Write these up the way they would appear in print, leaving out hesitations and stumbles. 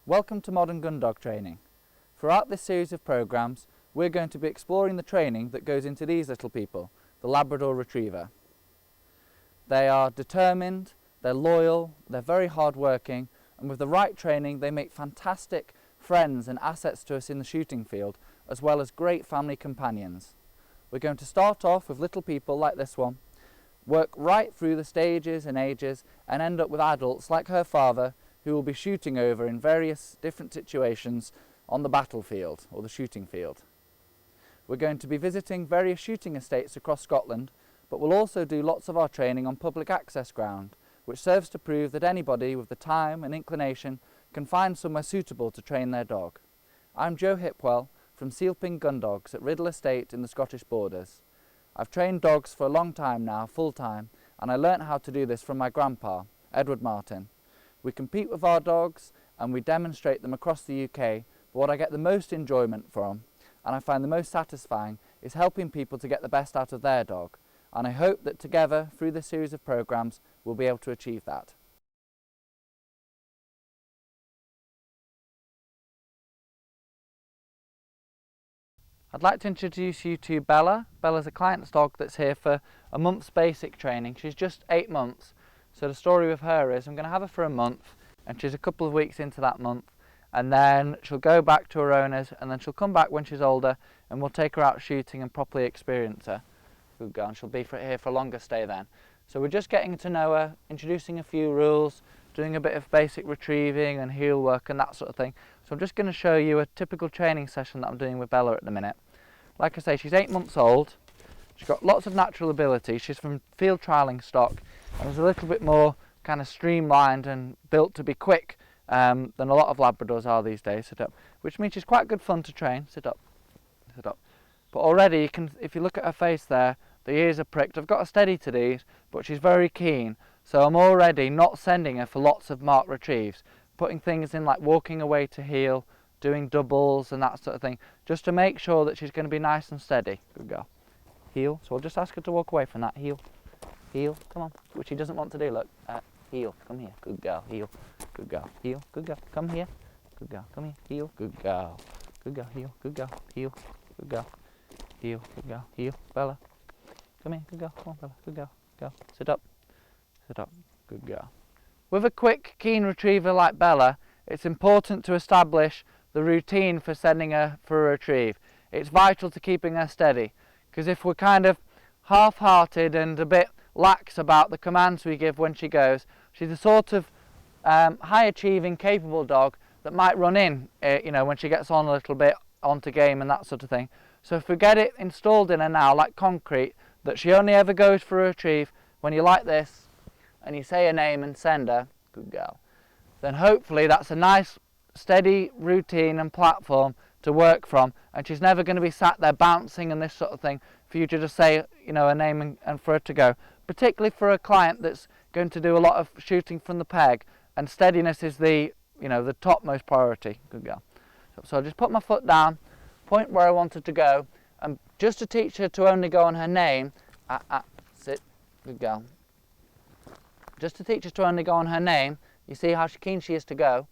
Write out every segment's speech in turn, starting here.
Welcome to Modern Gundog Training. Throughout this series of programs, we're going to be exploring the training that goes into these little people, the Labrador Retriever. They are determined, they're loyal, they're very hard-working, and with the right training they make fantastic friends and assets to us in the shooting field, as well as great family companions. We're going to start off with little people like this one, work right through the stages and ages, and end up with adults like her father, who will be shooting over in various different situations on the battlefield or the shooting field. We're going to be visiting various shooting estates across Scotland, but we'll also do lots of our training on public access ground, which serves to prove that anybody with the time and inclination can find somewhere suitable to train their dog. I'm Joe Hipwell from Sealping Gundogs at Riddle Estate in the Scottish Borders. I've trained dogs for a long time now, full time, and I learnt how to do this from my grandpa, Edward Martin. We compete with our dogs and we demonstrate them across the UK, but what I get the most enjoyment from, and I find the most satisfying, is helping people to get the best out of their dog. And I hope that together, through this series of programs, we'll be able to achieve that. I'd like to introduce you to Bella. Bella's a client's dog that's here for a month's basic training. She's just 8 months. So the story with her is I'm going to have her for a month, and she's a couple of weeks into that month, and then she'll go back to her owners, and then she'll come back when she's older, and we'll take her out shooting and properly experience her. Good girl, and she'll be here for a longer stay then. So we're just getting to know her, introducing a few rules, doing a bit of basic retrieving and heel work and that sort of thing. So I'm just going to show you a typical training session that I'm doing with Bella at the minute. Like I say, she's 8 months old. She's got lots of natural ability. She's from field trialling stock, and is a little bit more kind of streamlined and built to be quick than a lot of Labradors are these days. Sit up. Which means she's quite good fun to train. Sit up. Sit up. But already, you can, if you look at her face there, the ears are pricked. I've got her steady to these, but she's very keen. So I'm already not sending her for lots of marked retrieves, putting things in like walking away to heel, doing doubles and that sort of thing, just to make sure that she's going to be nice and steady. Good girl. Heel. So I'll just ask her to walk away from that. Heel. Heel. Come on. Which she doesn't want to do. Look. Heel. Come here. Good girl. Heel. Good girl. Heel. Good girl. Come here. Good girl. Come here. Heel. Good girl. Good girl. Heel. Good girl. Heel. Good girl. Heel. Good girl. Heel. Bella. Come here. Good girl. Come on, Bella. Good girl. Go. Sit up. Sit up. Good girl. With a quick, keen retriever like Bella, it's important to establish the routine for sending her for a retrieve. It's vital to keeping her steady, because if we're kind of half-hearted and a bit lax about the commands we give when she goes, she's the sort of high-achieving, capable dog that might run in, you know, when she gets on a little bit onto game and that sort of thing. So if we get it installed in her now, like concrete, that she only ever goes for a retrieve when you like this, and you say her name and send her, good girl, then hopefully that's a nice, steady routine and platform to work from, and she's never going to be sat there bouncing and this sort of thing for you to just say, you know, her name and for her to go. Particularly for a client that's going to do a lot of shooting from the peg, and steadiness is the, you know, the topmost priority. Good girl. So I'll just put my foot down, point where I wanted to go, and just to teach her to only go on her name, sit, good girl. Just to teach her to only go on her name, you see how keen she is to go.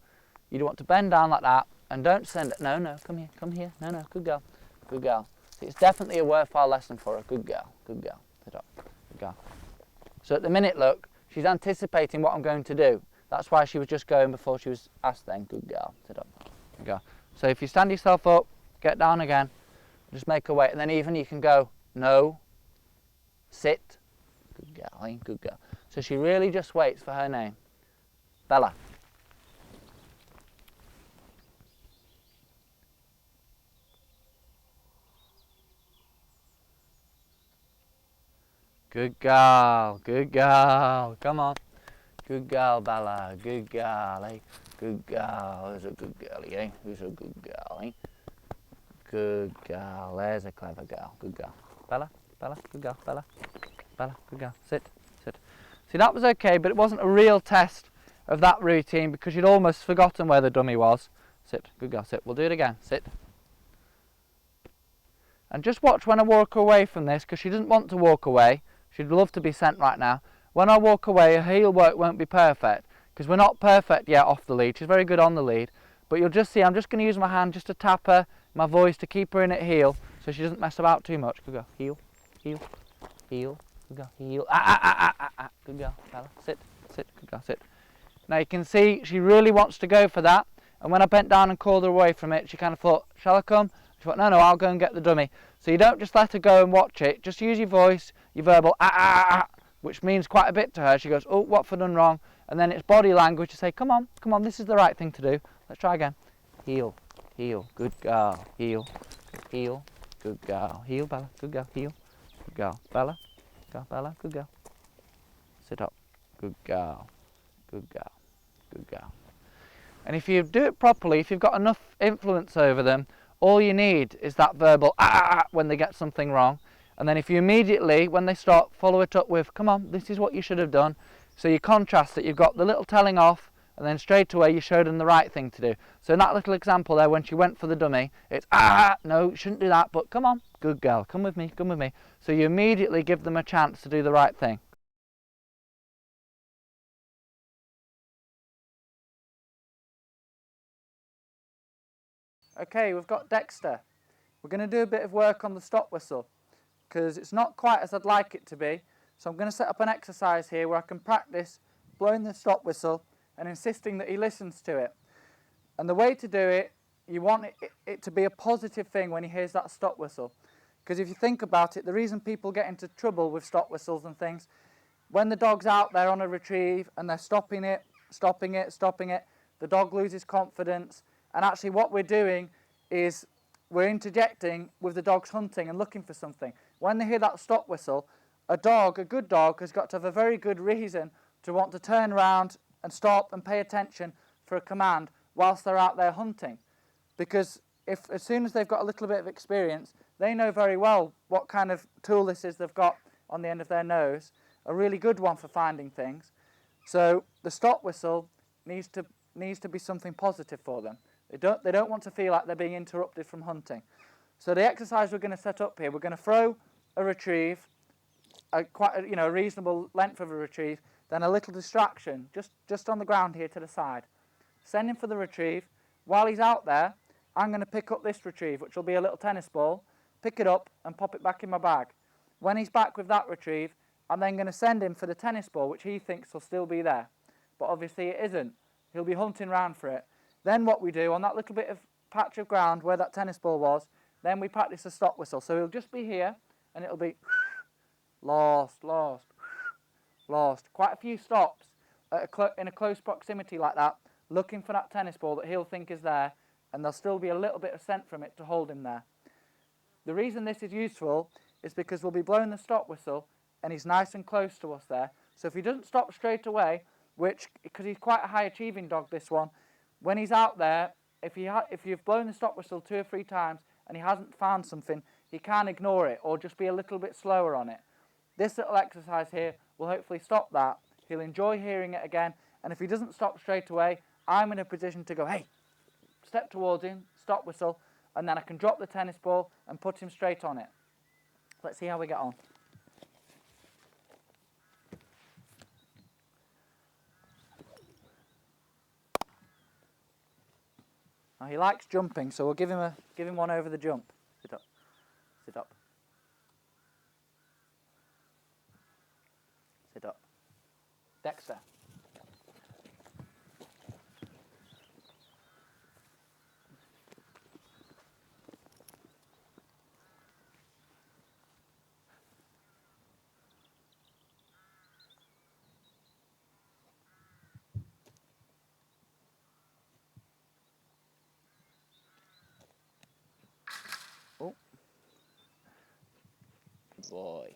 You want to bend down like that, and don't send it. No, no, come here, no, no, good girl, good girl. See, it's definitely a worthwhile lesson for her. Good girl, good girl, sit up, good girl. So at the minute, look, she's anticipating what I'm going to do. That's why she was just going before she was asked then. Good girl, sit up, good girl. So if you stand yourself up, get down again, just make her wait, and then even you can go, no, sit, good girl, good girl. So she really just waits for her name. Bella. Good girl, come on. Good girl, Bella, good girl, eh? Good girl, who's a good girlie, eh? Who's a good girl, eh? Good girl, there's a clever girl, good girl. Bella, Bella, good girl, Bella, Bella, good girl, sit, sit. See, that was okay, but it wasn't a real test of that routine because you'd almost forgotten where the dummy was. Sit, good girl, sit. We'll do it again, sit. And just watch when I walk away from this, because she doesn't want to walk away. She'd love to be sent right now. When I walk away, her heel work won't be perfect, because we're not perfect yet off the lead. She's very good on the lead, But you'll just see, I'm just going to use my hand just to tap her, my voice to keep her in at heel, so she doesn't mess about too much. Good girl. Heel, heel, heel. Good girl. Heel. Good girl. Bella. Sit, sit. Good girl. Sit. Now you can see she really wants to go for that. And when I bent down and called her away from it, she kind of thought, shall I come? She thought, no, no, I'll go and get the dummy. So you don't just let her go and watch it. Just use your voice, your verbal, which means quite a bit to her. She goes, oh, what have I done wrong? And then it's body language to say, come on, this is the right thing to do. Let's try again. Heel, heel, good girl. Heel, heel, good girl. Heel, Bella, good girl. Heel, good girl. Bella, go, Bella, good girl. Sit up, good girl, good girl, good girl. And if you do it properly, if you've got enough influence over them, all you need is that verbal when they get something wrong. And then if you immediately, when they stop, follow it up with, come on, this is what you should have done. So you contrast that you've got the little telling off, and then straight away you showed them the right thing to do. So in that little example there, when she went for the dummy, it's no, you shouldn't do that, but come on, good girl, come with me, come with me. So you immediately give them a chance to do the right thing. Okay, we've got Dexter. We're going to do a bit of work on the stop whistle because it's not quite as I'd like it to be. So I'm going to set up an exercise here where I can practice blowing the stop whistle and insisting that he listens to it. And the way to do it, you want it to be a positive thing when he hears that stop whistle. Because if you think about it, the reason people get into trouble with stop whistles and things, when the dog's out there on a retrieve and they're stopping it, the dog loses confidence. And actually what we're doing is we're interjecting with the dog's hunting and looking for something. When they hear that stop whistle, a good dog has got to have a very good reason to want to turn around and stop and pay attention for a command whilst they're out there hunting. Because as soon as they've got a little bit of experience, they know very well what kind of tool this is they've got on the end of their nose, a really good one for finding things. So the stop whistle needs to be something positive for them. They don't want to feel like they're being interrupted from hunting. So the exercise we're going to set up here, we're going to throw a retrieve, a reasonable length of a retrieve, then a little distraction just on the ground here to the side. Send him for the retrieve. While he's out there, I'm going to pick up this retrieve, which will be a little tennis ball, pick it up and pop it back in my bag. When he's back with that retrieve, I'm then going to send him for the tennis ball, which he thinks will still be there. But obviously it isn't. He'll be hunting around for it. Then what we do on that little bit of patch of ground where that tennis ball was, then we practice a stop whistle. So he'll just be here and it'll be lost, lost, lost. Quite a few stops in a close proximity like that, looking for that tennis ball that he'll think is there, and there'll still be a little bit of scent from it to hold him there. The reason this is useful is because we'll be blowing the stop whistle and he's nice and close to us there. So if he doesn't stop straight away, because he's quite a high achieving dog, this one, when he's out there, if you've blown the stop whistle 2 or 3 times and he hasn't found something, he can ignore it or just be a little bit slower on it. This little exercise here will hopefully stop that. He'll enjoy hearing it again, and if he doesn't stop straight away, I'm in a position to go, hey, step towards him, stop whistle, and then I can drop the tennis ball and put him straight on it. Let's see how we get on. Now he likes jumping, so we'll give him one over the jump. Sit up. Sit up. Sit up. Dexter. Oh. Good boy.